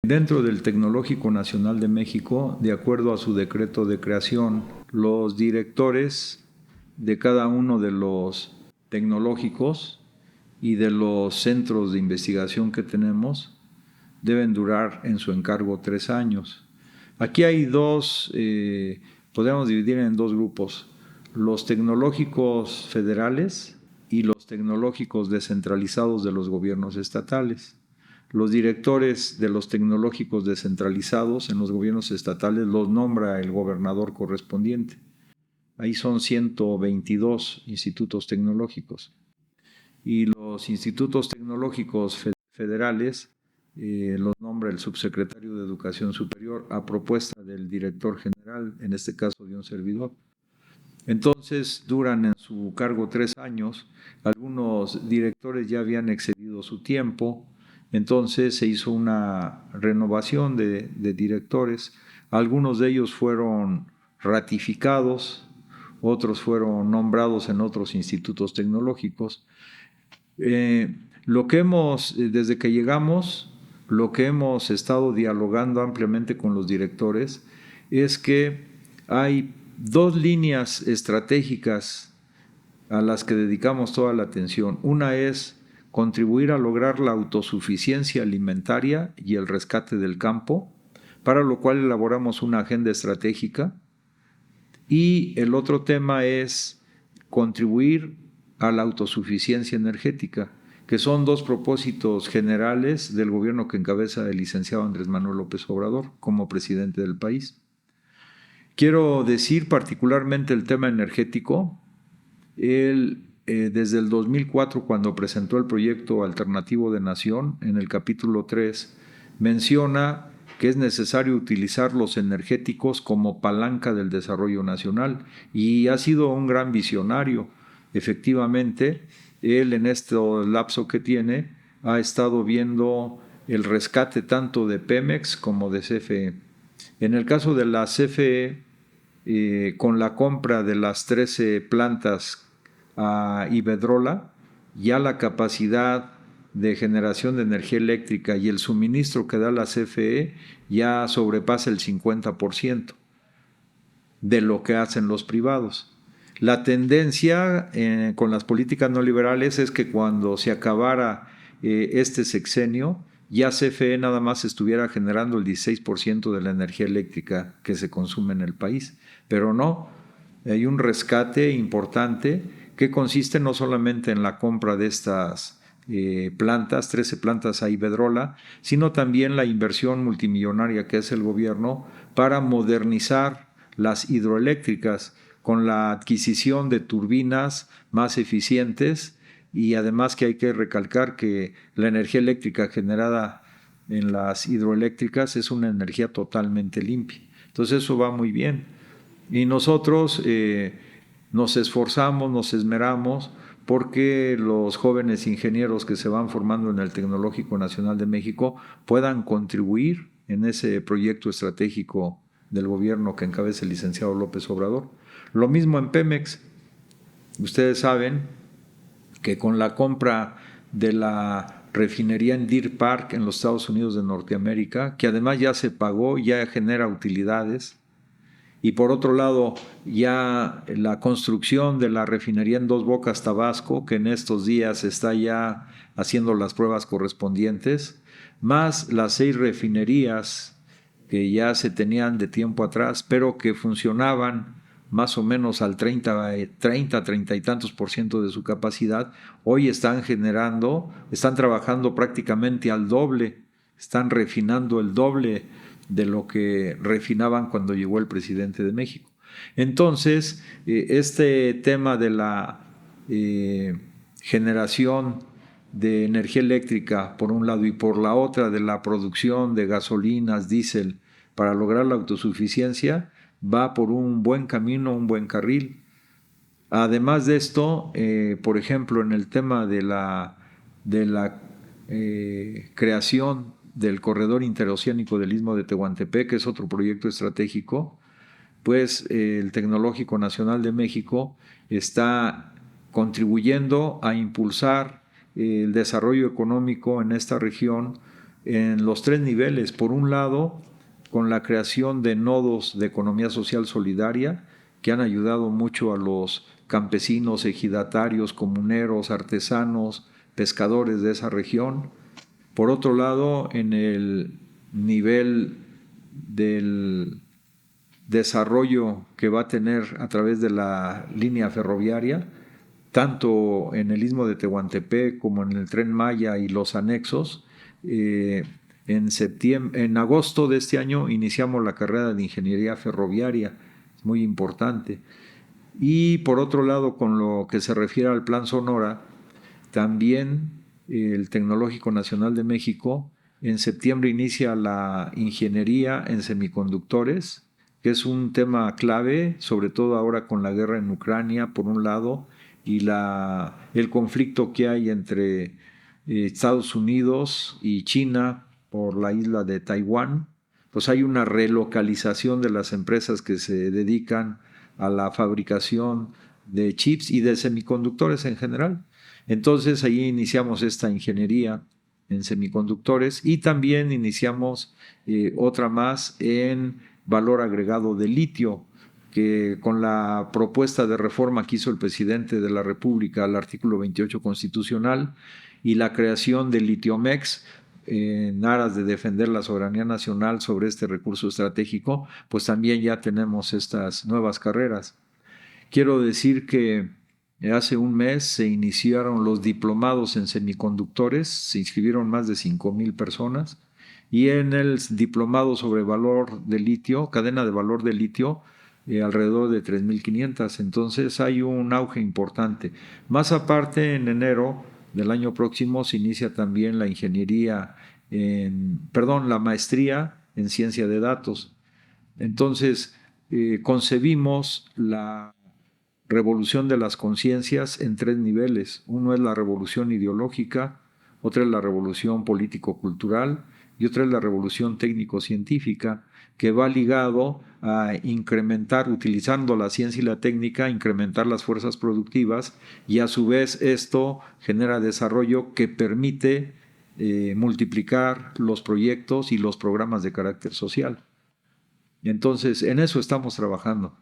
Dentro del Tecnológico Nacional de México, de acuerdo a su decreto de creación, los directores de cada uno de los tecnológicos y de los centros de investigación que tenemos deben durar en su encargo 3 años. Aquí hay podemos dividir en dos grupos: los tecnológicos federales y los tecnológicos descentralizados de los gobiernos estatales. Los directores de los tecnológicos descentralizados en los gobiernos estatales los nombra el gobernador correspondiente. Ahí son 122 institutos tecnológicos. Y los institutos tecnológicos federales los nombra el subsecretario de Educación Superior a propuesta del director general, en este caso de un servidor. Entonces duran en su cargo 3 años. Algunos directores ya habían excedido su tiempo. Entonces se hizo una renovación de directores. Algunos de ellos fueron ratificados, otros fueron nombrados en otros institutos tecnológicos. Desde que llegamos, lo que hemos estado dialogando ampliamente con los directores es que hay 2 líneas estratégicas a las que dedicamos toda la atención. Una es contribuir a lograr la autosuficiencia alimentaria y el rescate del campo, para lo cual elaboramos una agenda estratégica. Y el otro tema es contribuir a la autosuficiencia energética, que son 2 propósitos generales del gobierno que encabeza el licenciado Andrés Manuel López Obrador como presidente del país. Quiero decir particularmente el tema energético. Él, desde el 2004, cuando presentó el proyecto alternativo de nación, en el capítulo 3, menciona que es necesario utilizar los energéticos como palanca del desarrollo nacional, y ha sido un gran visionario. Efectivamente, él en este lapso que tiene ha estado viendo el rescate tanto de Pemex como de CFE. En el caso de la CFE, con la compra de las 13 plantas a Iberdrola, ya la capacidad de generación de energía eléctrica y el suministro que da la CFE ya sobrepasa el 50% de lo que hacen los privados. La tendencia con las políticas neoliberales es que cuando se acabara este sexenio, ya CFE nada más estuviera generando el 16% de la energía eléctrica que se consume en el país. Pero no, hay un rescate importante que consiste no solamente en la compra de estas plantas, 13 plantas a Iberdrola, sino también la inversión multimillonaria que hace el gobierno para modernizar las hidroeléctricas con la adquisición de turbinas más eficientes. Y además que hay que recalcar que la energía eléctrica generada en las hidroeléctricas es una energía totalmente limpia. Entonces eso va muy bien. Y nosotros nos esforzamos, nos esmeramos porque los jóvenes ingenieros que se van formando en el Tecnológico Nacional de México puedan contribuir en ese proyecto estratégico del gobierno que encabeza el licenciado López Obrador. Lo mismo en Pemex. Ustedes saben que con la compra de la refinería en Deer Park en los Estados Unidos de Norteamérica, que además ya se pagó, ya genera utilidades, y por otro lado ya la construcción de la refinería en Dos Bocas, Tabasco, que en estos días está ya haciendo las pruebas correspondientes, más las 6 refinerías que ya se tenían de tiempo atrás, pero que funcionaban más o menos al 30 y tantos por ciento de su capacidad, hoy están trabajando prácticamente al doble, están refinando el doble de lo que refinaban cuando llegó el presidente de México. Entonces, este tema de la generación de energía eléctrica por un lado y por la otra de la producción de gasolinas, diésel, para lograr la autosuficiencia, va por un buen camino, un buen carril. Además de esto, por ejemplo, en el tema de la creación del corredor interoceánico del Istmo de Tehuantepec, que es otro proyecto estratégico, pues el Tecnológico Nacional de México está contribuyendo a impulsar el desarrollo económico en esta región en los tres niveles. Por un lado, con la creación de nodos de economía social solidaria que han ayudado mucho a los campesinos, ejidatarios, comuneros, artesanos, pescadores de esa región. Por otro lado, en el nivel del desarrollo que va a tener a través de la línea ferroviaria, tanto en el Istmo de Tehuantepec como en el Tren Maya y los anexos. En agosto de este año iniciamos la carrera de ingeniería ferroviaria, es muy importante. Y por otro lado, con lo que se refiere al Plan Sonora, también el Tecnológico Nacional de México en septiembre inicia la ingeniería en semiconductores, que es un tema clave, sobre todo ahora con la guerra en Ucrania, por un lado, y el conflicto que hay entre Estados Unidos y China por la isla de Taiwán. Pues hay una relocalización de las empresas que se dedican a la fabricación de chips y de semiconductores en general. Entonces ahí iniciamos esta ingeniería en semiconductores y también iniciamos otra más en valor agregado de litio, que con la propuesta de reforma que hizo el presidente de la República al artículo 28 constitucional y la creación del Litiomex, en aras de defender la soberanía nacional sobre este recurso estratégico, pues también ya tenemos estas nuevas carreras. Quiero decir que hace un mes se iniciaron los diplomados en semiconductores, se inscribieron más de 5,000 personas, y en el diplomado sobre valor de litio, cadena de valor de litio, alrededor de 3,500. Entonces hay un auge importante. Más aparte, en enero del año próximo se inicia también la la maestría en ciencia de datos. Entonces, concebimos la revolución de las conciencias en tres niveles. Uno es la revolución ideológica, otra es la revolución político-cultural y otra es la revolución técnico-científica, que va ligado a incrementar, utilizando la ciencia y la técnica, incrementar las fuerzas productivas, y a su vez esto genera desarrollo que permite multiplicar los proyectos y los programas de carácter social. Entonces, en eso estamos trabajando.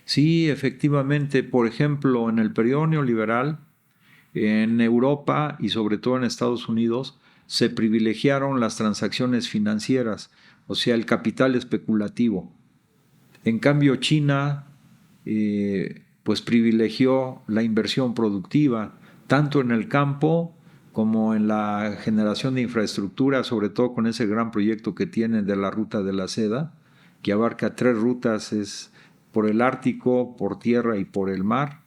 Sí, efectivamente, por ejemplo, en el periodo neoliberal, en Europa y sobre todo en Estados Unidos, se privilegiaron las transacciones financieras, o sea, el capital especulativo. En cambio, China pues privilegió la inversión productiva, tanto en el campo como en la generación de infraestructura, sobre todo con ese gran proyecto que tienen de la Ruta de la Seda, que abarca 3 rutas, es por el Ártico, por tierra y por el mar.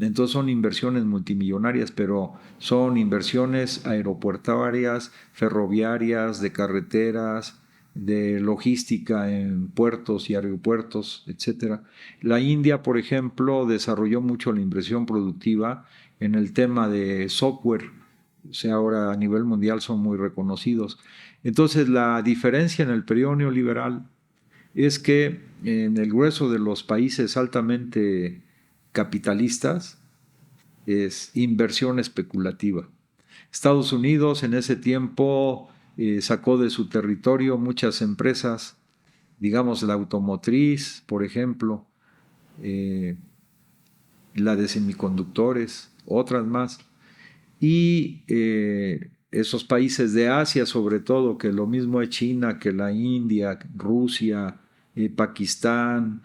Entonces son inversiones multimillonarias, pero son inversiones aeropuertarias, ferroviarias, de carreteras, de logística en puertos y aeropuertos, etc. La India, por ejemplo, desarrolló mucho la inversión productiva en el tema de software, o sea, ahora a nivel mundial son muy reconocidos. Entonces, la diferencia en el periodo neoliberal es que en el grueso de los países altamente capitalistas es inversión especulativa. Estados Unidos en ese tiempo sacó de su territorio muchas empresas, digamos la automotriz, por ejemplo, eh, la de semiconductores, otras más, y esos países de Asia sobre todo, que lo mismo es China, que la India, Rusia, Pakistán,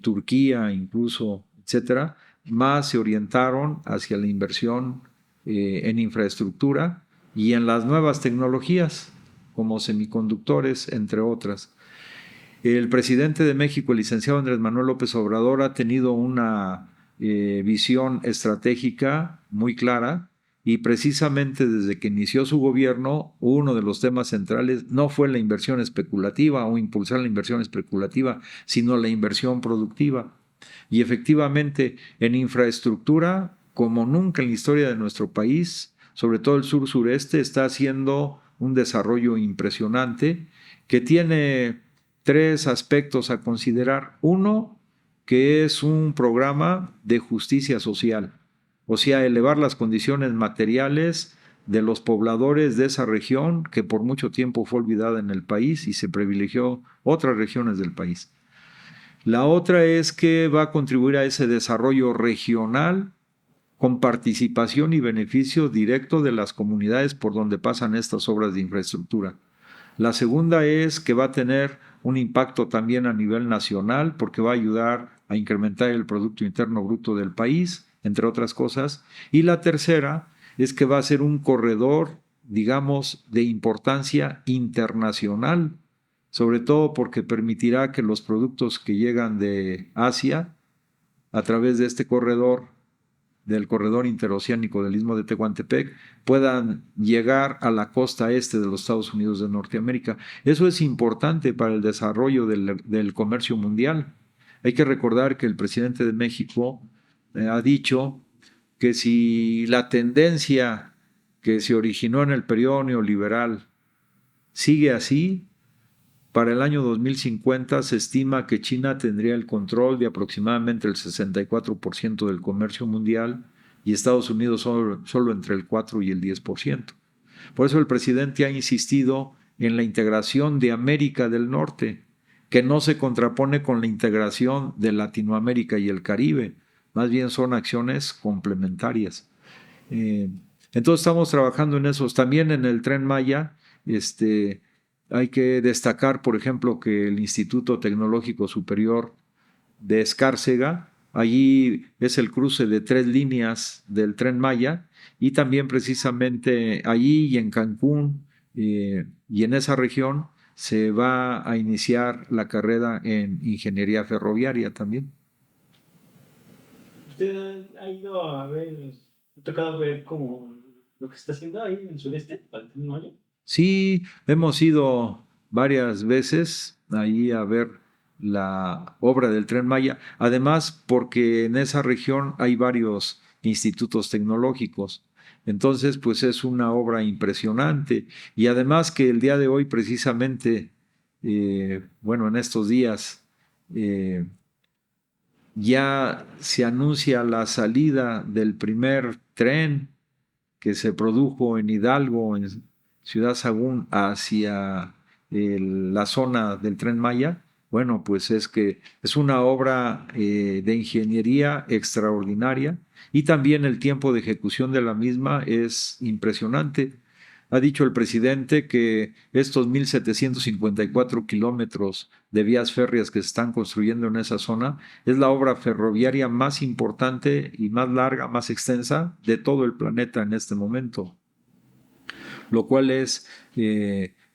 Turquía incluso, etcétera, más se orientaron hacia la inversión en infraestructura y en las nuevas tecnologías como semiconductores, entre otras. El presidente de México, el licenciado Andrés Manuel López Obrador, ha tenido una visión estratégica muy clara, y precisamente desde que inició su gobierno, uno de los temas centrales no fue la inversión especulativa o impulsar la inversión especulativa, sino la inversión productiva. Y efectivamente, en infraestructura, como nunca en la historia de nuestro país, sobre todo el sur-sureste, está haciendo un desarrollo impresionante que tiene 3 aspectos a considerar. Uno, que es un programa de justicia social. o sea, elevar las condiciones materiales de los pobladores de esa región que por mucho tiempo fue olvidada en el país y se privilegió otras regiones del país. La otra es que va a contribuir a ese desarrollo regional con participación y beneficio directo de las comunidades por donde pasan estas obras de infraestructura. La segunda es que va a tener un impacto también a nivel nacional porque va a ayudar a incrementar el Producto Interno Bruto del país, entre otras cosas. Y la tercera es que va a ser un corredor, digamos, de importancia internacional, sobre todo porque permitirá que los productos que llegan de Asia a través de este corredor, del corredor interoceánico del Istmo de Tehuantepec, puedan llegar a la costa este de los Estados Unidos de Norteamérica. Eso es importante para el desarrollo del comercio mundial. Hay que recordar que el presidente de México ha dicho que si la tendencia que se originó en el periodo neoliberal sigue así, para el año 2050 se estima que China tendría el control de aproximadamente el 64% del comercio mundial y Estados Unidos solo entre el 4 y el 10%. Por eso el presidente ha insistido en la integración de América del Norte, que no se contrapone con la integración de Latinoamérica y el Caribe, más bien son acciones complementarias. Entonces estamos trabajando en esos. También en el Tren Maya, hay que destacar, por ejemplo, que el Instituto Tecnológico Superior de Escárcega, allí es el cruce de 3 líneas del Tren Maya, y también precisamente allí y en Cancún y en esa región se va a iniciar la carrera en ingeniería ferroviaria también. ¿Usted ha ido a ver, ha tocado ver como lo que está haciendo ahí en el sureste, para el Tren Maya? Sí, hemos ido varias veces ahí a ver la obra del Tren Maya, además porque en esa región hay varios institutos tecnológicos. Entonces, pues es una obra impresionante. Y además que el día de hoy, precisamente, bueno, en estos días, eh, ya se anuncia la salida del primer tren que se produjo en Hidalgo, en Ciudad Sagún, hacia la zona del Tren Maya. Bueno, pues es que es una obra de ingeniería extraordinaria y también el tiempo de ejecución de la misma es impresionante. Ha dicho el presidente que estos 1.754 kilómetros de vías férreas que se están construyendo en esa zona es la obra ferroviaria más importante y más larga, más extensa de todo el planeta en este momento, lo cual es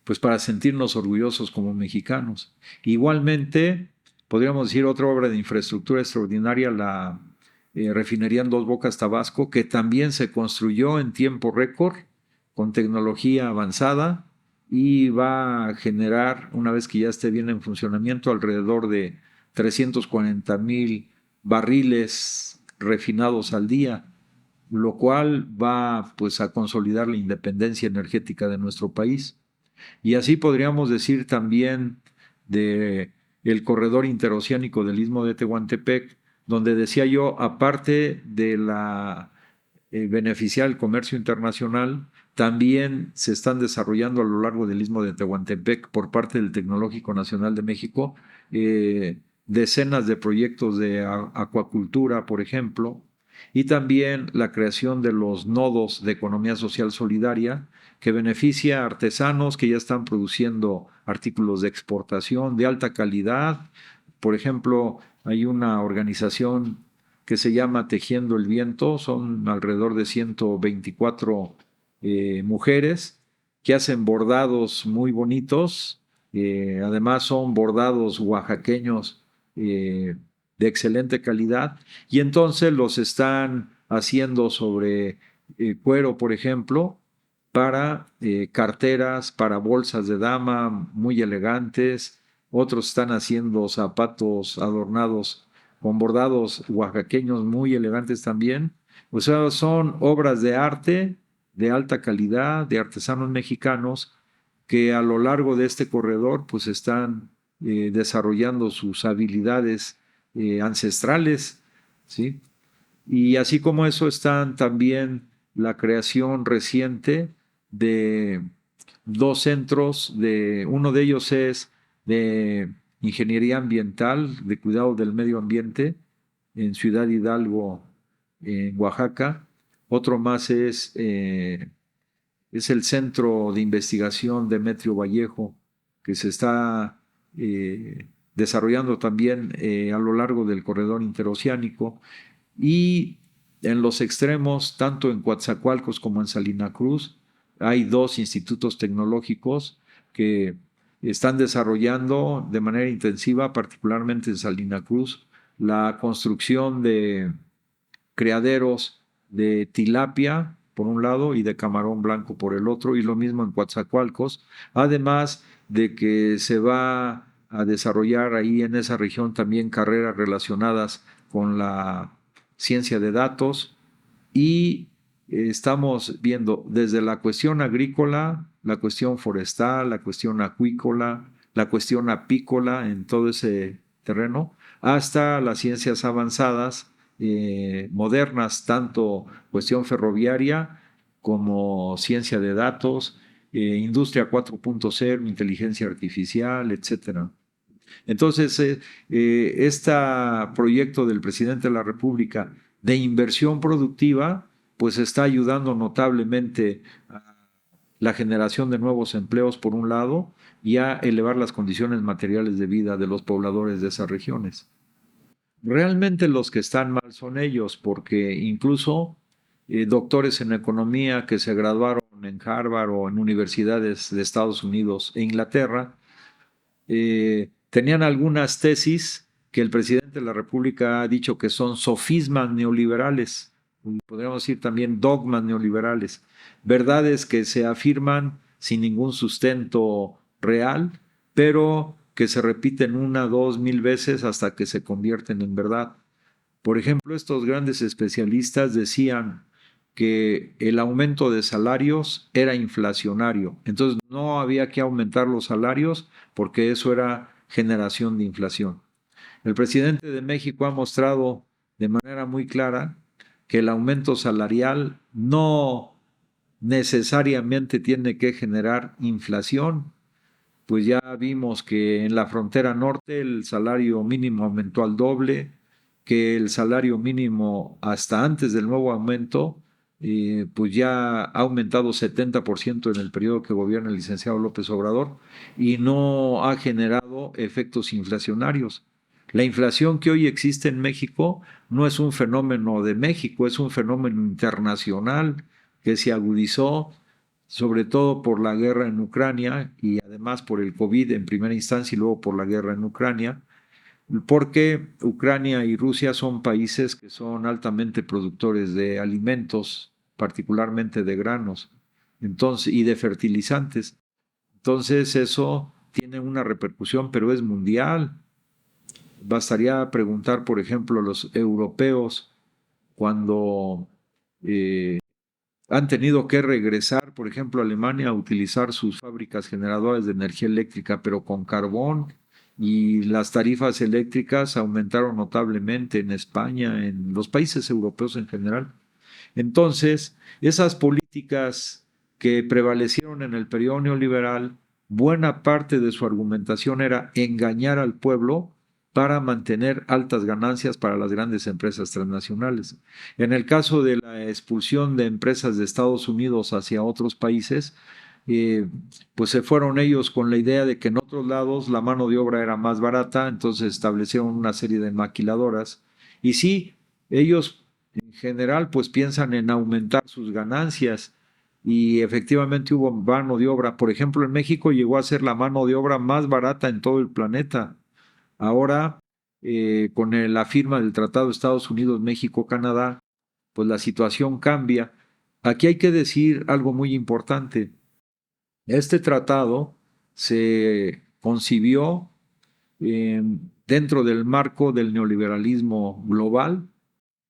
pues para sentirnos orgullosos como mexicanos. Igualmente, podríamos decir otra obra de infraestructura extraordinaria, la refinería en Dos Bocas, Tabasco, que también se construyó en tiempo récord, con tecnología avanzada, y va a generar, una vez que ya esté bien en funcionamiento, alrededor de 340,000 barriles refinados al día, lo cual va pues a consolidar la independencia energética de nuestro país. Y así podríamos decir también de el corredor interoceánico del Istmo de Tehuantepec, donde decía yo, aparte de la beneficiar el comercio internacional, también se están desarrollando a lo largo del Istmo de Tehuantepec por parte del Tecnológico Nacional de México decenas de proyectos de acuacultura, por ejemplo, y también la creación de los nodos de economía social solidaria que beneficia a artesanos que ya están produciendo artículos de exportación de alta calidad. Por ejemplo, hay una organización que se llama Tejiendo el Viento, son alrededor de 124 mujeres que hacen bordados muy bonitos, además son bordados oaxaqueños de excelente calidad, y entonces los están haciendo sobre cuero, por ejemplo, para carteras, para bolsas de dama muy elegantes. Otros están haciendo zapatos adornados con bordados oaxaqueños muy elegantes también. O sea, son obras de arte de alta calidad, de artesanos mexicanos, que a lo largo de este corredor pues están desarrollando sus habilidades ancestrales, ¿sí? Y así como eso están también la creación reciente de dos centros, uno de ellos es de ingeniería ambiental, de cuidado del medio ambiente, en Ciudad Hidalgo, en Oaxaca. Otro más es el Centro de Investigación Demetrio Vallejo, que se está desarrollando también a lo largo del corredor interoceánico. Y en los extremos, tanto en Coatzacoalcos como en Salina Cruz, hay dos institutos tecnológicos que están desarrollando de manera intensiva, particularmente en Salina Cruz, la construcción de criaderos de tilapia por un lado y de camarón blanco por el otro, y lo mismo en Coatzacoalcos, además de que se va a desarrollar ahí en esa región también carreras relacionadas con la ciencia de datos y estamos viendo desde la cuestión agrícola, la cuestión forestal, la cuestión acuícola, la cuestión apícola en todo ese terreno, hasta las ciencias avanzadas, modernas, tanto cuestión ferroviaria como ciencia de datos, industria 4.0, inteligencia artificial, etcétera. Entonces, este proyecto del presidente de la República de inversión productiva, pues está ayudando notablemente a la generación de nuevos empleos por un lado y a elevar las condiciones materiales de vida de los pobladores de esas regiones. Realmente los que están mal son ellos, porque incluso doctores en economía que se graduaron en Harvard o en universidades de Estados Unidos e Inglaterra, tenían algunas tesis que el presidente de la República ha dicho que son sofismas neoliberales, podríamos decir también dogmas neoliberales, verdades que se afirman sin ningún sustento real, pero que se repiten una, dos, mil veces hasta que se convierten en verdad. Por ejemplo, estos grandes especialistas decían que el aumento de salarios era inflacionario. Entonces no había que aumentar los salarios porque eso era generación de inflación. El presidente de México ha mostrado de manera muy clara que el aumento salarial no necesariamente tiene que generar inflación, pues ya vimos que en la frontera norte el salario mínimo aumentó al doble, que el salario mínimo hasta antes del nuevo aumento, pues ya ha aumentado 70% en el periodo que gobierna el licenciado López Obrador y no ha generado efectos inflacionarios. La inflación que hoy existe en México no es un fenómeno de México, es un fenómeno internacional que se agudizó sobre todo por la guerra en Ucrania y además por el COVID en primera instancia y luego por la guerra en Ucrania, porque Ucrania y Rusia son países que son altamente productores de alimentos, particularmente de granos, entonces, y de fertilizantes. Entonces eso tiene una repercusión, pero es mundial. Bastaría preguntar, por ejemplo, a los europeos cuando han tenido que regresar, por ejemplo, a Alemania a utilizar sus fábricas generadoras de energía eléctrica, pero con carbón, y las tarifas eléctricas aumentaron notablemente en España, en los países europeos en general. Entonces, esas políticas que prevalecieron en el periodo neoliberal, buena parte de su argumentación era engañar al pueblo para mantener altas ganancias para las grandes empresas transnacionales. En el caso de la expulsión de empresas de Estados Unidos hacia otros países, pues se fueron ellos con la idea de que en otros lados la mano de obra era más barata, entonces establecieron una serie de maquiladoras. Y sí, ellos en general pues piensan en aumentar sus ganancias y efectivamente hubo mano de obra. Por ejemplo, en México llegó a ser la mano de obra más barata en todo el planeta. Ahora, con la firma del Tratado de Estados Unidos, México, Canadá, pues la situación cambia. Aquí hay que decir algo muy importante. Este tratado se concibió dentro del marco del neoliberalismo global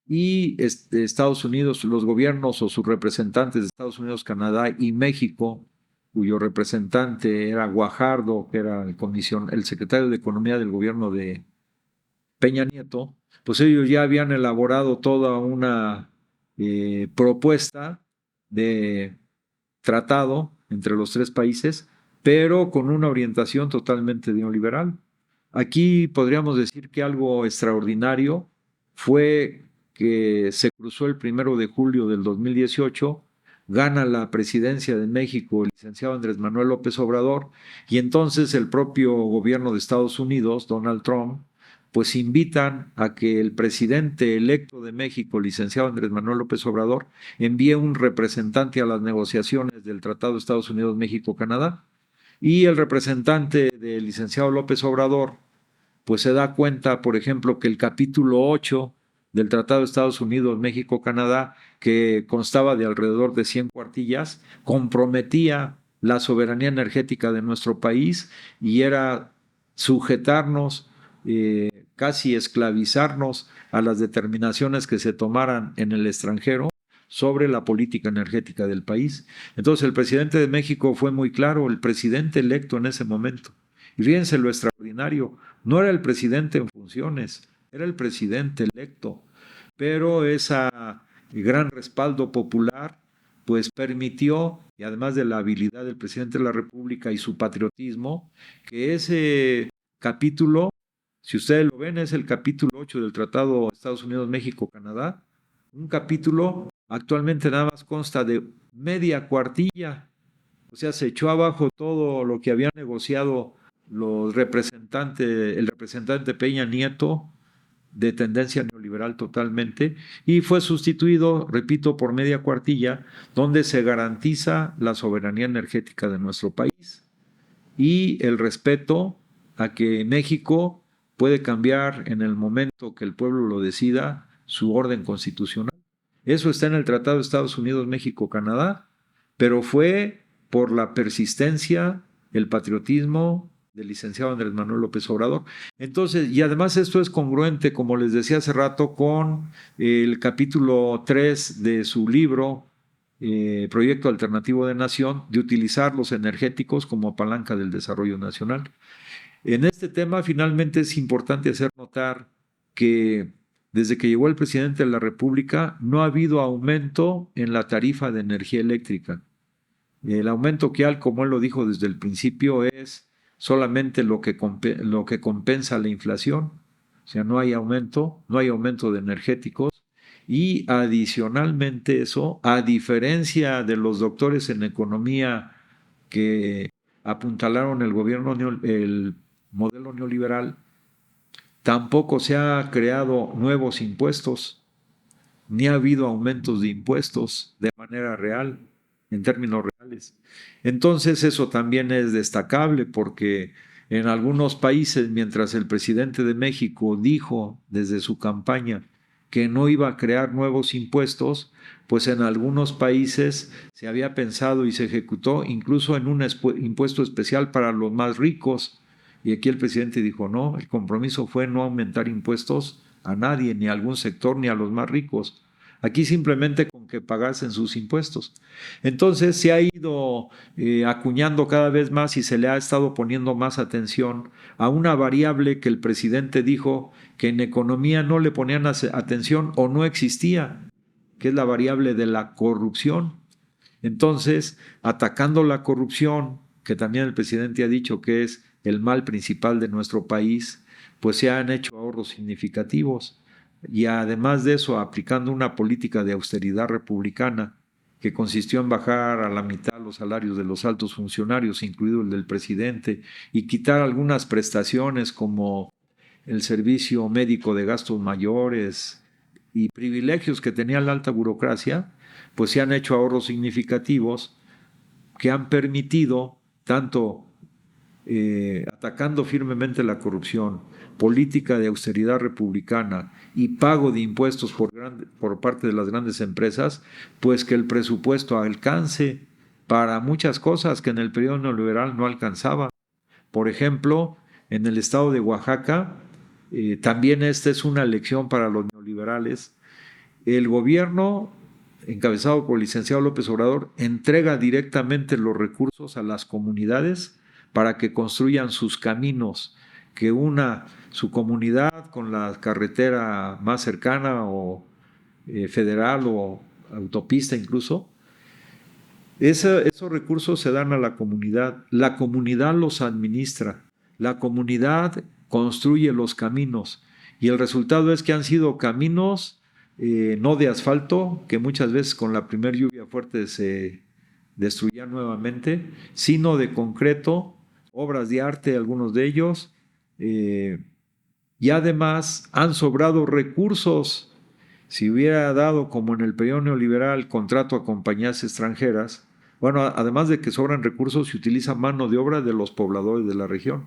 y Estados Unidos, los gobiernos o sus representantes de Estados Unidos, Canadá y México, cuyo representante era Guajardo, que era el secretario de Economía del gobierno de Peña Nieto, pues ellos ya habían elaborado toda una propuesta de tratado entre los tres países, pero con una orientación totalmente neoliberal. Aquí podríamos decir que algo extraordinario fue que se cruzó el 1 de julio del 2018, gana la presidencia de México el licenciado Andrés Manuel López Obrador, y entonces el propio gobierno de Estados Unidos, Donald Trump, pues invitan a que el presidente electo de México, licenciado Andrés Manuel López Obrador, envíe un representante a las negociaciones del Tratado de Estados Unidos-México-Canadá. Y el representante del licenciado López Obrador, pues se da cuenta, por ejemplo, que el capítulo 8 del Tratado de Estados Unidos-México-Canadá, que constaba de alrededor de 100 cuartillas, comprometía la soberanía energética de nuestro país y era sujetarnos, casi esclavizarnos a las determinaciones que se tomaran en el extranjero sobre la política energética del país. Entonces el presidente de México fue muy claro, el presidente electo en ese momento. Y fíjense lo extraordinario, no era el presidente en funciones, era el presidente electo, pero ese gran respaldo popular pues permitió, y además de la habilidad del presidente de la República y su patriotismo, que ese capítulo, si ustedes lo ven, es el capítulo 8 del Tratado Estados Unidos-México-Canadá, un capítulo actualmente nada más consta de media cuartilla, o sea, se echó abajo todo lo que habían negociado el representante Peña Nieto, de tendencia neoliberal totalmente, y fue sustituido, repito, por media cuartilla, donde se garantiza la soberanía energética de nuestro país y el respeto a que México puede cambiar en el momento que el pueblo lo decida su orden constitucional. Eso está en el Tratado de Estados Unidos-México-Canadá, pero fue por la persistencia, el patriotismo del licenciado Andrés Manuel López Obrador. Entonces, y además esto es congruente, como les decía hace rato, con el capítulo 3 de su libro, Proyecto Alternativo de Nación, de utilizar los energéticos como palanca del desarrollo nacional. En este tema, finalmente, es importante hacer notar que desde que llegó el presidente de la República no ha habido aumento en la tarifa de energía eléctrica. El aumento que hay, como él lo dijo desde el principio, es solamente lo que compensa la inflación. O sea, no hay aumento de energéticos. Y adicionalmente eso, a diferencia de los doctores en economía que apuntalaron el modelo neoliberal, tampoco se ha creado nuevos impuestos, ni ha habido aumentos de impuestos de manera real, en términos reales. Entonces eso también es destacable porque en algunos países, mientras el presidente de México dijo desde su campaña que no iba a crear nuevos impuestos, pues en algunos países se había pensado y se ejecutó incluso en un impuesto especial para los más ricos. Y aquí el presidente dijo, no, el compromiso fue no aumentar impuestos a nadie, ni a algún sector, ni a los más ricos. Aquí simplemente con que pagasen sus impuestos. Entonces se ha ido acuñando cada vez más y se le ha estado poniendo más atención a una variable que el presidente dijo que en economía no le ponían atención o no existía, que es la variable de la corrupción. Entonces, atacando la corrupción, que también el presidente ha dicho que es el mal principal de nuestro país, pues se han hecho ahorros significativos. Y además de eso, aplicando una política de austeridad republicana que consistió en bajar a la mitad los salarios de los altos funcionarios, incluido el del presidente, y quitar algunas prestaciones como el servicio médico de gastos mayores y privilegios que tenía la alta burocracia, pues se han hecho ahorros significativos que han permitido, tanto atacando firmemente la corrupción, política de austeridad republicana y pago de impuestos por parte de las grandes empresas, pues que el presupuesto alcance para muchas cosas que en el periodo neoliberal no alcanzaba. Por ejemplo, en el estado de Oaxaca, también esta es una lección para los neoliberales, el gobierno encabezado por el licenciado López Obrador entrega directamente los recursos a las comunidades para que construyan sus caminos que una su comunidad con la carretera más cercana o federal o autopista incluso. Esos recursos se dan a la comunidad los administra, la comunidad construye los caminos y el resultado es que han sido caminos no de asfalto, que muchas veces con la primera lluvia fuerte se destruían nuevamente, sino de concreto, obras de arte, algunos de ellos, y además han sobrado recursos. Si hubiera dado, como en el periodo neoliberal, contrato a compañías extranjeras, bueno, además de que sobran recursos, se utiliza mano de obra de los pobladores de la región.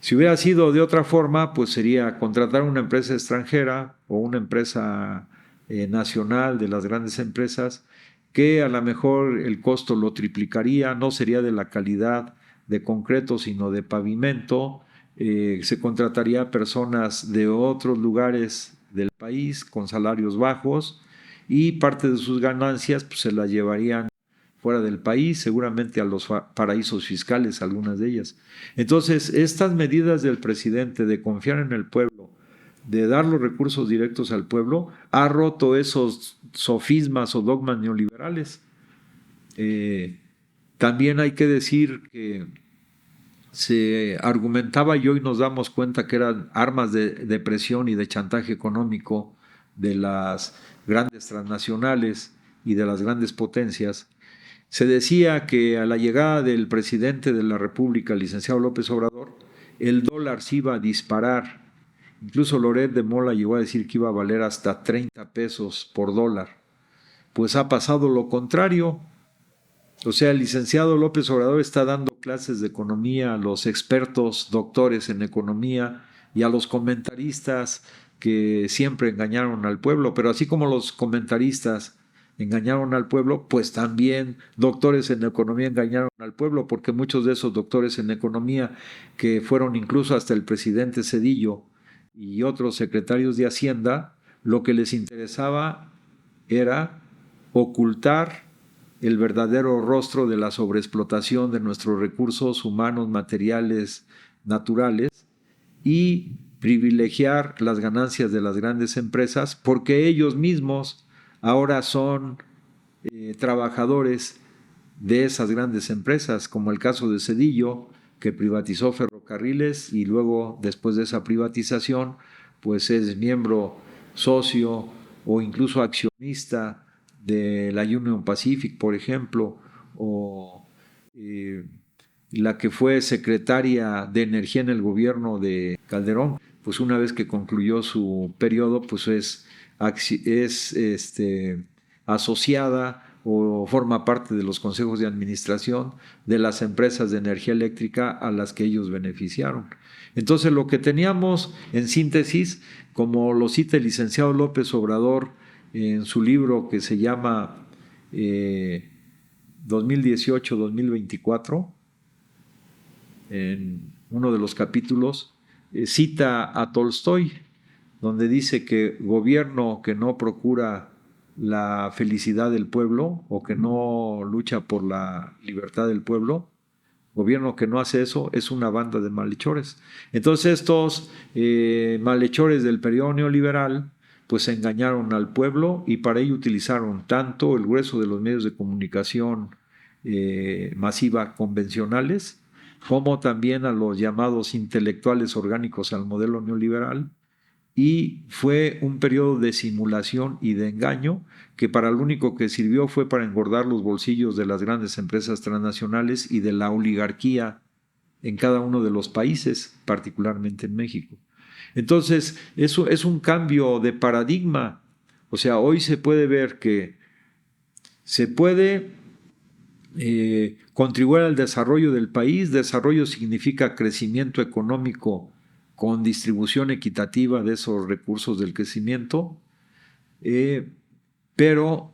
Si hubiera sido de otra forma, pues sería contratar una empresa extranjera o una empresa nacional de las grandes empresas, que a lo mejor el costo lo triplicaría, no sería de la calidad de concreto, sino de pavimento. Se contrataría personas de otros lugares del país con salarios bajos y parte de sus ganancias pues, se las llevarían fuera del país, seguramente a los paraísos fiscales, algunas de ellas. Entonces, estas medidas del presidente de confiar en el pueblo, de dar los recursos directos al pueblo, ha roto esos sofismas o dogmas neoliberales. También hay que decir que se argumentaba y hoy nos damos cuenta que eran armas de presión y de chantaje económico de las grandes transnacionales y de las grandes potencias. Se decía que a la llegada del presidente de la República, el licenciado López Obrador, el dólar se iba a disparar. Incluso Loret de Mola llegó a decir que iba a valer hasta 30 pesos por dólar. Pues ha pasado lo contrario. O sea, el licenciado López Obrador está dando clases de economía a los expertos, doctores en economía y a los comentaristas que siempre engañaron al pueblo. Pero así como los comentaristas engañaron al pueblo, pues también doctores en economía engañaron al pueblo, porque muchos de esos doctores en economía, que fueron incluso hasta el presidente Zedillo y otros secretarios de Hacienda, lo que les interesaba era ocultar el verdadero rostro de la sobreexplotación de nuestros recursos humanos, materiales, naturales, y privilegiar las ganancias de las grandes empresas, porque ellos mismos ahora son trabajadores de esas grandes empresas, como el caso de Zedillo, que privatizó ferrocarriles y luego, después de esa privatización, pues es miembro, socio o incluso accionista de la Union Pacific, por ejemplo, o la que fue secretaria de Energía en el gobierno de Calderón, pues una vez que concluyó su periodo, pues es asociada o forma parte de los consejos de administración de las empresas de energía eléctrica a las que ellos beneficiaron. Entonces, lo que teníamos en síntesis, como lo cita el licenciado López Obrador en su libro que se llama 2018-2024, en uno de los capítulos, cita a Tolstoy, donde dice que gobierno que no procura la felicidad del pueblo o que no lucha por la libertad del pueblo, gobierno que no hace eso es una banda de malhechores. Entonces estos malhechores del periodo neoliberal pues engañaron al pueblo y para ello utilizaron tanto el grueso de los medios de comunicación masiva convencionales como también a los llamados intelectuales orgánicos al modelo neoliberal, y fue un periodo de simulación y de engaño que para lo único que sirvió fue para engordar los bolsillos de las grandes empresas transnacionales y de la oligarquía en cada uno de los países, particularmente en México. Entonces, eso es un cambio de paradigma. O sea, hoy se puede ver que se puede contribuir al desarrollo del país. Desarrollo significa crecimiento económico con distribución equitativa de esos recursos del crecimiento, pero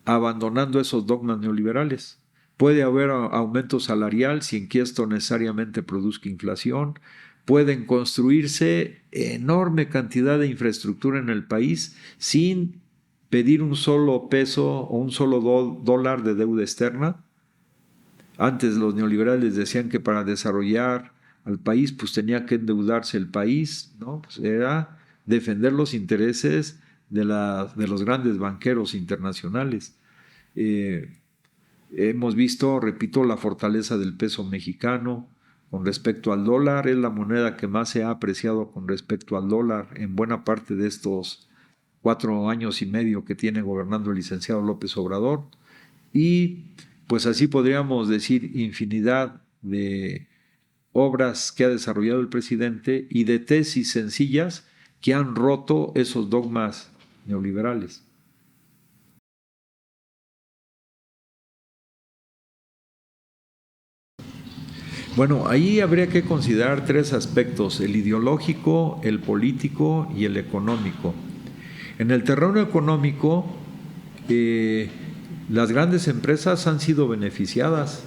abandonando esos dogmas neoliberales. Puede haber aumento salarial sin que esto necesariamente produzca inflación. Pueden construirse enorme cantidad de infraestructura en el país sin pedir un solo peso o un solo dólar de deuda externa. Antes los neoliberales decían que para desarrollar al país, pues tenía que endeudarse el país, ¿no? Pues era defender los intereses de los grandes banqueros internacionales. Hemos visto, repito, la fortaleza del peso mexicano con respecto al dólar. Es la moneda que más se ha apreciado con respecto al dólar en buena parte de estos 4 años y medio que tiene gobernando el licenciado López Obrador. Y pues así podríamos decir infinidad de obras que ha desarrollado el presidente y de tesis sencillas que han roto esos dogmas neoliberales. Bueno, ahí habría que considerar 3 aspectos: el ideológico, el político y el económico. En el terreno económico, las grandes empresas han sido beneficiadas.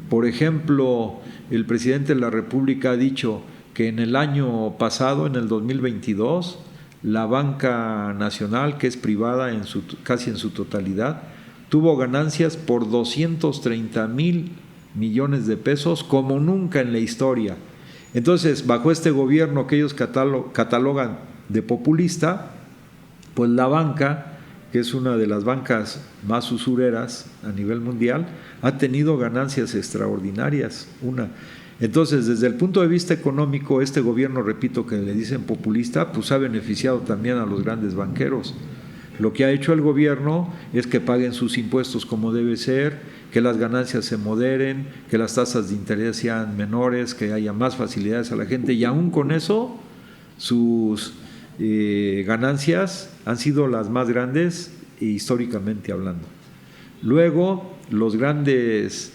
Por ejemplo, el presidente de la República ha dicho que en el año pasado, en el 2022, la banca nacional, que es privada casi en su totalidad, tuvo ganancias por 230,000 millones de pesos como nunca en la historia. Entonces, bajo este gobierno que ellos catalogan de populista, pues la banca, que es una de las bancas más usureras a nivel mundial, ha tenido ganancias extraordinarias. Entonces, desde el punto de vista económico, este gobierno, repito, que le dicen populista, pues ha beneficiado también a los grandes banqueros. Lo que ha hecho el gobierno es que paguen sus impuestos como debe ser, que las ganancias se moderen, que las tasas de interés sean menores, que haya más facilidades a la gente, y aún con eso sus ganancias han sido las más grandes históricamente hablando. Luego, los grandes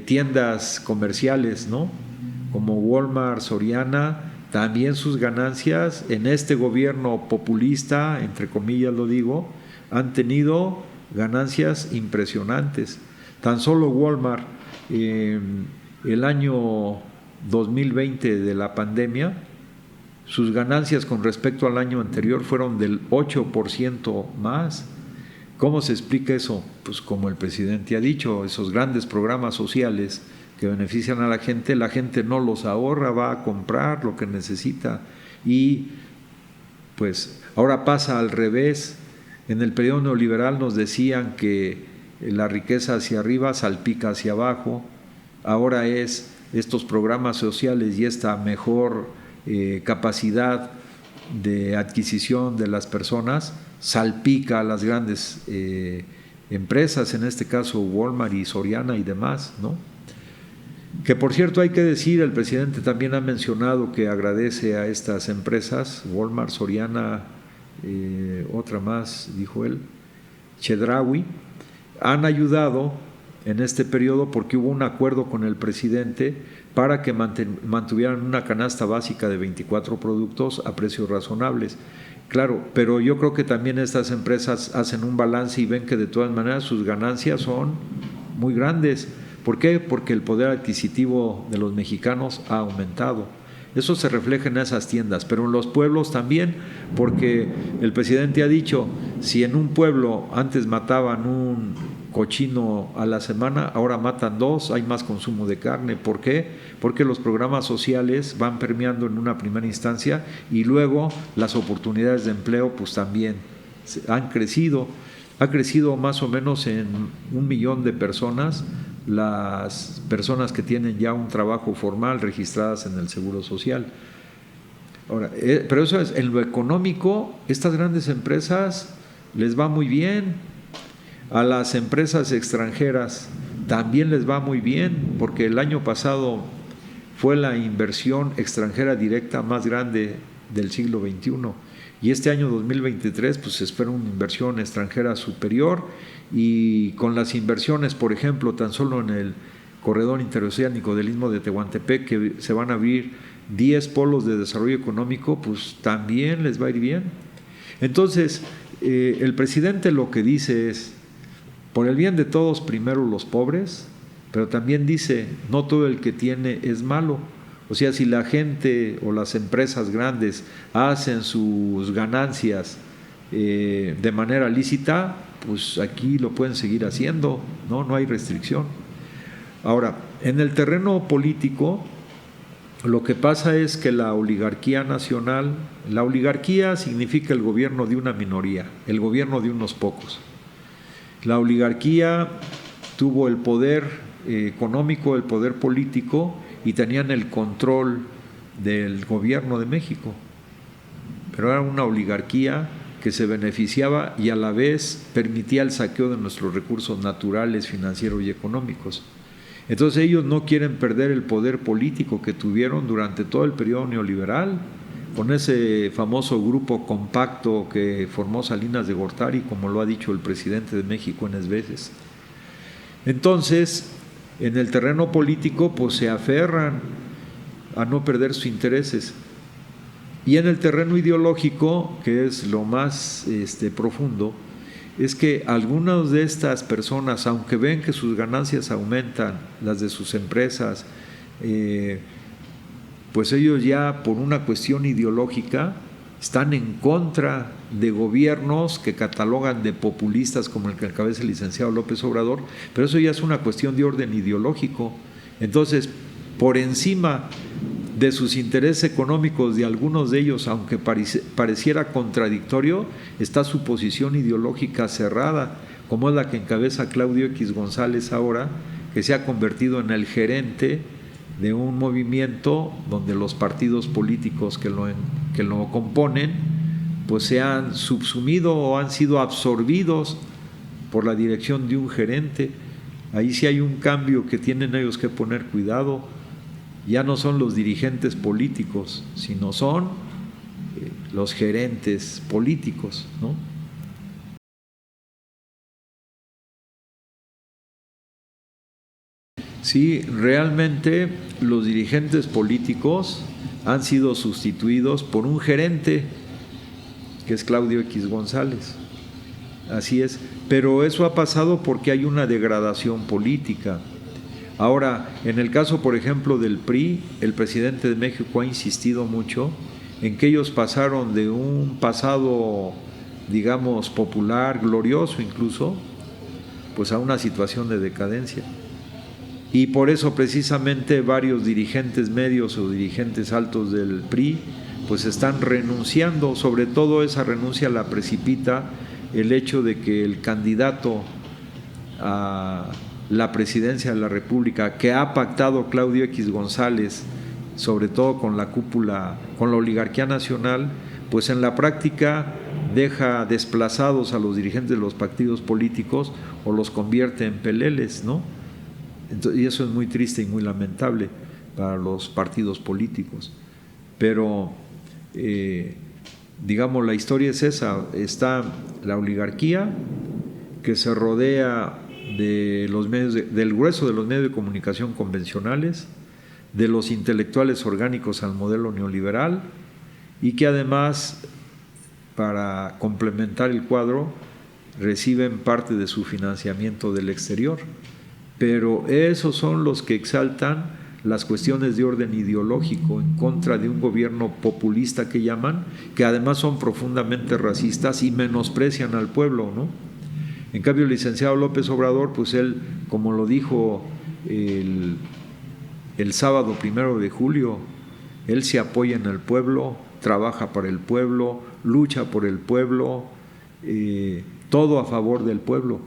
tiendas comerciales, ¿no?, como Walmart, Soriana, también sus ganancias en este gobierno populista, entre comillas lo digo, han tenido ganancias impresionantes. Tan solo Walmart, el año 2020 de la pandemia, sus ganancias con respecto al año anterior fueron del 8% más. ¿Cómo se explica eso? Pues como el presidente ha dicho, esos grandes programas sociales que benefician a la gente no los ahorra, va a comprar lo que necesita. Y pues ahora pasa al revés. En el periodo neoliberal nos decían que la riqueza hacia arriba salpica hacia abajo. Ahora es estos programas sociales y esta mejor capacidad de adquisición de las personas salpica a las grandes empresas, en este caso Walmart y Soriana y demás, ¿no? Que por cierto hay que decir, el presidente también ha mencionado que agradece a estas empresas, Walmart, Soriana, otra más, dijo él, Chedraui, han ayudado en este periodo porque hubo un acuerdo con el presidente para que mantuvieran una canasta básica de 24 productos a precios razonables. Claro, pero yo creo que también estas empresas hacen un balance y ven que de todas maneras sus ganancias son muy grandes. ¿Por qué? Porque el poder adquisitivo de los mexicanos ha aumentado. Eso se refleja en esas tiendas, pero en los pueblos también, porque el presidente ha dicho, si en un pueblo antes mataban un cochino a la semana, ahora matan 2, hay más consumo de carne. ¿Por qué? Porque los programas sociales van permeando en una primera instancia y luego las oportunidades de empleo pues también han crecido. Ha crecido más o menos en 1 millón de personas las personas que tienen ya un trabajo formal registradas en el Seguro Social. Ahora, pero eso es, en lo económico, estas grandes empresas les va muy bien. A las empresas extranjeras también les va muy bien, porque el año pasado fue la inversión extranjera directa más grande del siglo XXI. Y este año 2023 pues se espera una inversión extranjera superior, y con las inversiones, por ejemplo, tan solo en el corredor interoceánico del Istmo de Tehuantepec, que se van a abrir 10 polos de desarrollo económico, pues también les va a ir bien. Entonces, el presidente lo que dice es, por el bien de todos, primero los pobres, pero también dice, no todo el que tiene es malo. O sea, si la gente o las empresas grandes hacen sus ganancias de manera lícita, pues aquí lo pueden seguir haciendo, no hay restricción. Ahora, en el terreno político, Lo que pasa es que la oligarquía nacional, la oligarquía significa el gobierno de una minoría, el gobierno de unos pocos. La oligarquía tuvo el poder económico, el poder político y tenían el control del gobierno de México. Pero era una oligarquía que se beneficiaba y a la vez permitía el saqueo de nuestros recursos naturales, financieros y económicos. Entonces ellos no quieren perder el poder político que tuvieron durante todo el periodo neoliberal, con ese famoso grupo compacto que formó Salinas de Gortari, como lo ha dicho el presidente de México en veces. Entonces, en el terreno político, pues se aferran a no perder sus intereses. Y en el terreno ideológico, que es lo más profundo, es que algunas de estas personas, aunque ven que sus ganancias aumentan, las de sus empresas, pues ellos ya por una cuestión ideológica están en contra de gobiernos que catalogan de populistas como el que encabeza el licenciado López Obrador, pero eso ya es una cuestión de orden ideológico. Entonces, por encima de sus intereses económicos de algunos de ellos, aunque pareciera contradictorio, está su posición ideológica cerrada, como es la que encabeza Claudio X González ahora, que se ha convertido en el gerente de un movimiento donde los partidos políticos que lo componen pues se han subsumido o han sido absorbidos por la dirección de un gerente. Ahí sí hay un cambio que tienen ellos que poner cuidado. Ya no son los dirigentes políticos, sino son los gerentes políticos, ¿no? Sí, realmente los dirigentes políticos han sido sustituidos por un gerente, que es Claudio X González. Así es, pero eso ha pasado porque hay una degradación política. Ahora, en el caso, por ejemplo, del PRI, el presidente de México ha insistido mucho en que ellos pasaron de un pasado, digamos, popular, glorioso incluso, pues a una situación de decadencia. Y por eso precisamente varios dirigentes medios o dirigentes altos del PRI pues están renunciando. Sobre todo esa renuncia la precipita el hecho de que el candidato a la presidencia de la República que ha pactado Claudio X González, sobre todo con la cúpula, con la oligarquía nacional, pues en la práctica deja desplazados a los dirigentes de los partidos políticos o los convierte en peleles, ¿no? Entonces, y eso es muy triste y muy lamentable para los partidos políticos. Pero, digamos, la historia es esa. Está la oligarquía que se rodea de los medios del grueso de los medios de comunicación convencionales, de los intelectuales orgánicos al modelo neoliberal, y que además, para complementar el cuadro, reciben parte de su financiamiento del exterior. Pero esos son los que exaltan las cuestiones de orden ideológico en contra de un gobierno populista que llaman, que además son profundamente racistas y menosprecian al pueblo, ¿no? En cambio, el licenciado López Obrador, pues él, como lo dijo el sábado 1 de julio, él se apoya en el pueblo, trabaja para el pueblo, lucha por el pueblo, todo a favor del pueblo.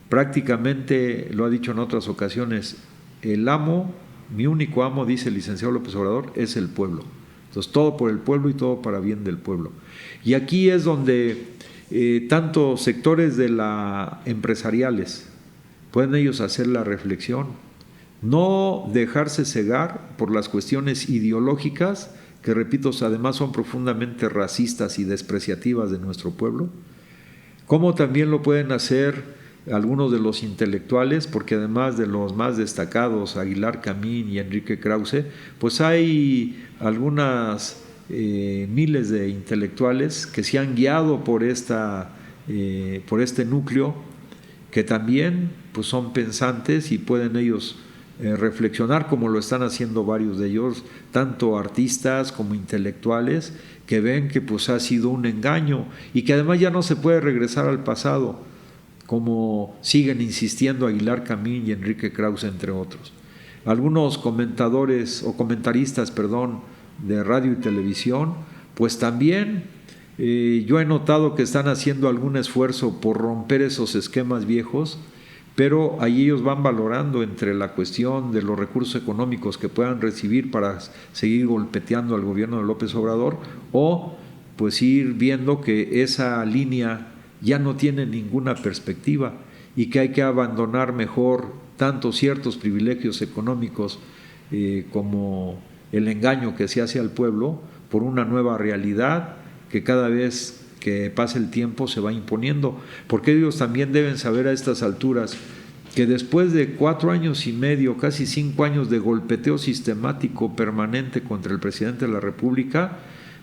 Prácticamente, lo ha dicho en otras ocasiones, el amo, mi único amo, dice el licenciado López Obrador, es el pueblo. Entonces, todo por el pueblo y todo para bien del pueblo. Y aquí es donde tanto sectores de la empresariales pueden ellos hacer la reflexión, no dejarse cegar por las cuestiones ideológicas que, repito, además son profundamente racistas y despreciativas de nuestro pueblo, como también lo pueden hacer algunos de los intelectuales, porque además de los más destacados, Aguilar Camín y Enrique Krause, pues hay algunas miles de intelectuales que se han guiado por este núcleo, que también pues son pensantes y pueden ellos reflexionar, como lo están haciendo varios de ellos, tanto artistas como intelectuales, que ven que pues ha sido un engaño y que además ya no se puede regresar al pasado, como siguen insistiendo Aguilar Camín y Enrique Krause, entre otros. algunos comentadores o comentaristas, perdón, de radio y televisión, pues también yo he notado que están haciendo algún esfuerzo por romper esos esquemas viejos, pero ahí ellos van valorando entre la cuestión de los recursos económicos que puedan recibir para seguir golpeteando al gobierno de López Obrador, o pues ir viendo que esa línea ya no tiene ninguna perspectiva y que hay que abandonar mejor tanto ciertos privilegios económicos como el engaño que se hace al pueblo por una nueva realidad que cada vez que pasa el tiempo se va imponiendo, porque ellos también deben saber a estas alturas que después de 4 años y medio, casi 5 años de golpeteo sistemático permanente contra el presidente de la República,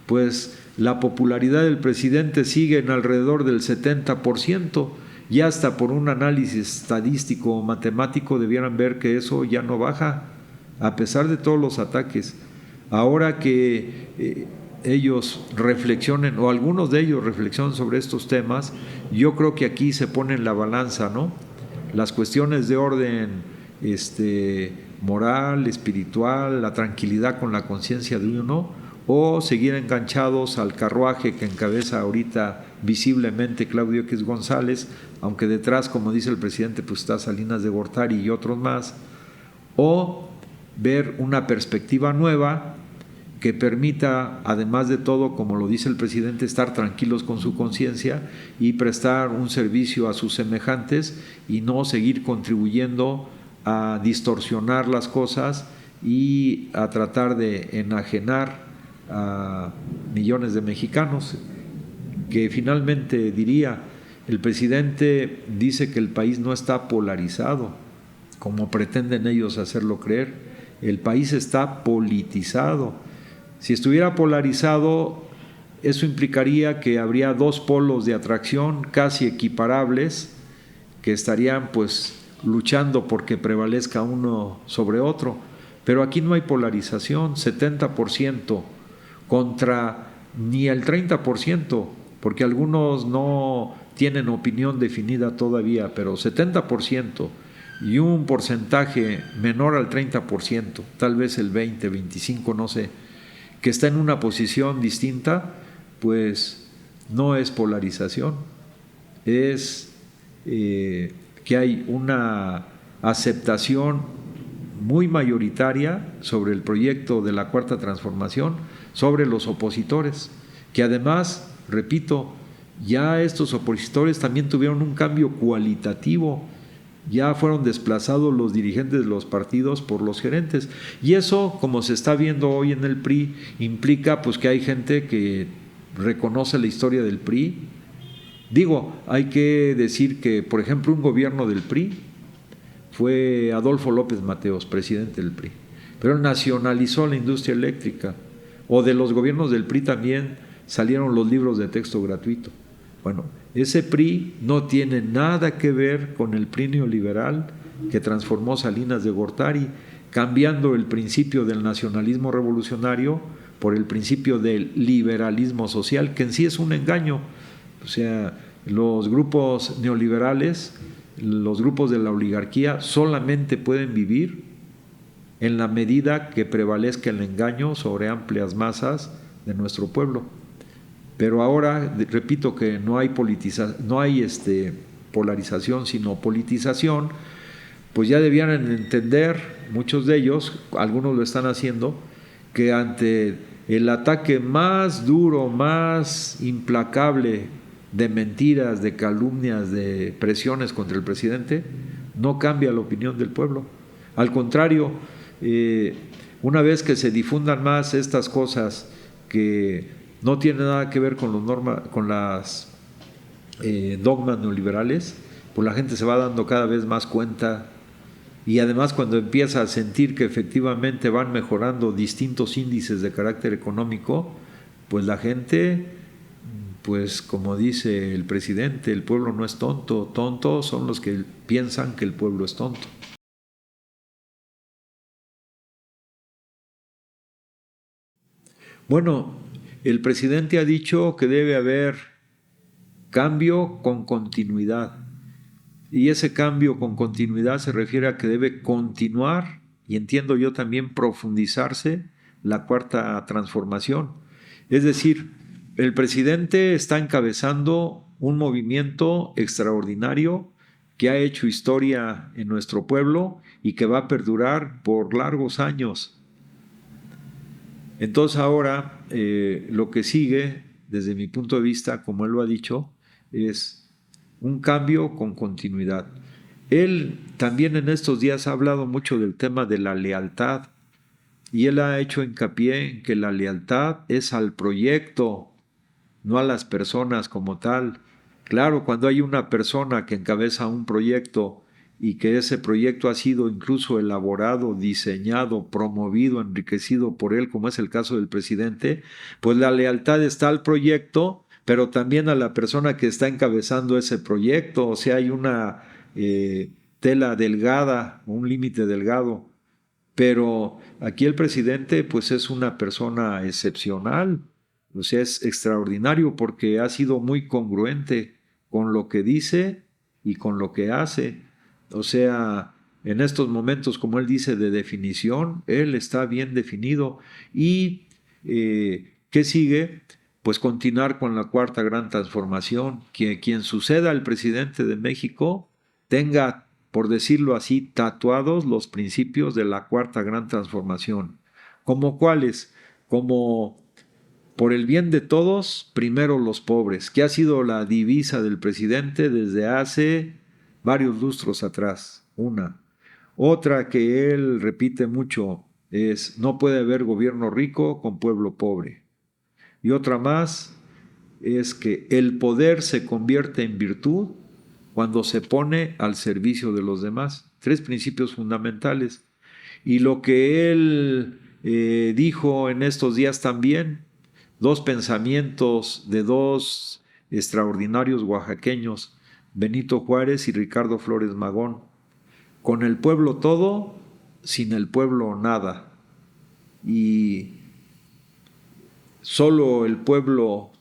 pues la popularidad del presidente sigue en alrededor del 70%, y hasta por un análisis estadístico o matemático debieran ver que eso ya no baja, a pesar de todos los ataques. Ahora que ellos reflexionen, o algunos de ellos reflexionen sobre estos temas, yo creo que aquí se pone en la balanza, ¿no?, las cuestiones de orden moral, espiritual, la tranquilidad con la conciencia de uno, o seguir enganchados al carruaje que encabeza ahorita visiblemente Claudio X González, aunque detrás, como dice el presidente, pues está Salinas de Gortari y otros más, o ver una perspectiva nueva que permita, además de todo, como lo dice el presidente, estar tranquilos con su conciencia y prestar un servicio a sus semejantes y no seguir contribuyendo a distorsionar las cosas y a tratar de enajenar a millones de mexicanos, que finalmente diría, el presidente dice que el país no está polarizado, como pretenden ellos hacerlo creer. El país está politizado. Si estuviera polarizado, eso implicaría que habría 2 polos de atracción casi equiparables que estarían pues luchando porque prevalezca uno sobre otro. Pero aquí no hay polarización, 70% contra ni el 30%, porque algunos no tienen opinión definida todavía, pero 70% y un porcentaje menor al 30%, tal vez el 20, 25, no sé, que está en una posición distinta, pues no es polarización, es que hay una aceptación muy mayoritaria sobre el proyecto de la Cuarta Transformación, sobre los opositores, que además, repito, ya estos opositores también tuvieron un cambio cualitativo, ya fueron desplazados los dirigentes de los partidos por los gerentes, y eso, como se está viendo hoy en el PRI, implica pues que hay gente que reconoce la historia del PRI. Digo, hay que decir que, por ejemplo, un gobierno del PRI fue Adolfo López Mateos, presidente del PRI, pero él nacionalizó la industria eléctrica, o de los gobiernos del PRI también salieron los libros de texto gratuito. Bueno, ese PRI no tiene nada que ver con el PRI neoliberal que transformó Salinas de Gortari, cambiando el principio del nacionalismo revolucionario por el principio del liberalismo social, que en sí es un engaño. O sea, los grupos neoliberales, los grupos de la oligarquía solamente pueden vivir en la medida que prevalezca el engaño sobre amplias masas de nuestro pueblo. Pero ahora, repito, que no hay polarización, sino politización, pues ya debieran entender, muchos de ellos, algunos lo están haciendo, que ante el ataque más duro, más implacable de mentiras, de calumnias, de presiones contra el presidente, no cambia la opinión del pueblo. Al contrario, una vez que se difundan más estas cosas que no tienen nada que ver con las dogmas neoliberales, pues la gente se va dando cada vez más cuenta, y además cuando empieza a sentir que efectivamente van mejorando distintos índices de carácter económico, pues la gente, pues como dice el presidente, el pueblo no es tonto, tontos son los que piensan que el pueblo es tonto. Bueno, el presidente ha dicho que debe haber cambio con continuidad, y ese cambio con continuidad se refiere a que debe continuar y entiendo yo también profundizarse la cuarta transformación. Es decir, el presidente está encabezando un movimiento extraordinario que ha hecho historia en nuestro pueblo y que va a perdurar por largos años. Entonces ahora lo que sigue, desde mi punto de vista, como él lo ha dicho, es un cambio con continuidad. Él también en estos días ha hablado mucho del tema de la lealtad y él ha hecho hincapié en que la lealtad es al proyecto, no a las personas como tal. Claro, cuando hay una persona que encabeza un proyecto y que ese proyecto ha sido incluso elaborado, diseñado, promovido, enriquecido por él, como es el caso del presidente, pues la lealtad está al proyecto, pero también a la persona que está encabezando ese proyecto. O sea, hay una tela delgada, un límite delgado. Pero aquí el presidente pues es una persona excepcional, o sea, es extraordinario porque ha sido muy congruente con lo que dice y con lo que hace. O sea, en estos momentos, como él dice, de definición, él está bien definido. ¿Y qué sigue? Pues continuar con la cuarta gran transformación, que quien suceda al presidente de México tenga, por decirlo así, tatuados los principios de la cuarta gran transformación. ¿Como cuáles? Como por el bien de todos, primero los pobres, que ha sido la divisa del presidente desde hace varios lustros atrás. Una. Otra que él repite mucho es: no puede haber gobierno rico con pueblo pobre. Y otra más es que el poder se convierte en virtud cuando se pone al servicio de los demás. Tres principios fundamentales. Y lo que él dijo en estos días también, dos pensamientos de dos extraordinarios oaxaqueños, Benito Juárez y Ricardo Flores Magón: con el pueblo todo, sin el pueblo nada. Y solo el pueblo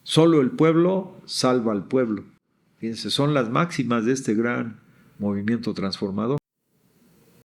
salva al pueblo. Fíjense, son las máximas de este gran movimiento transformador.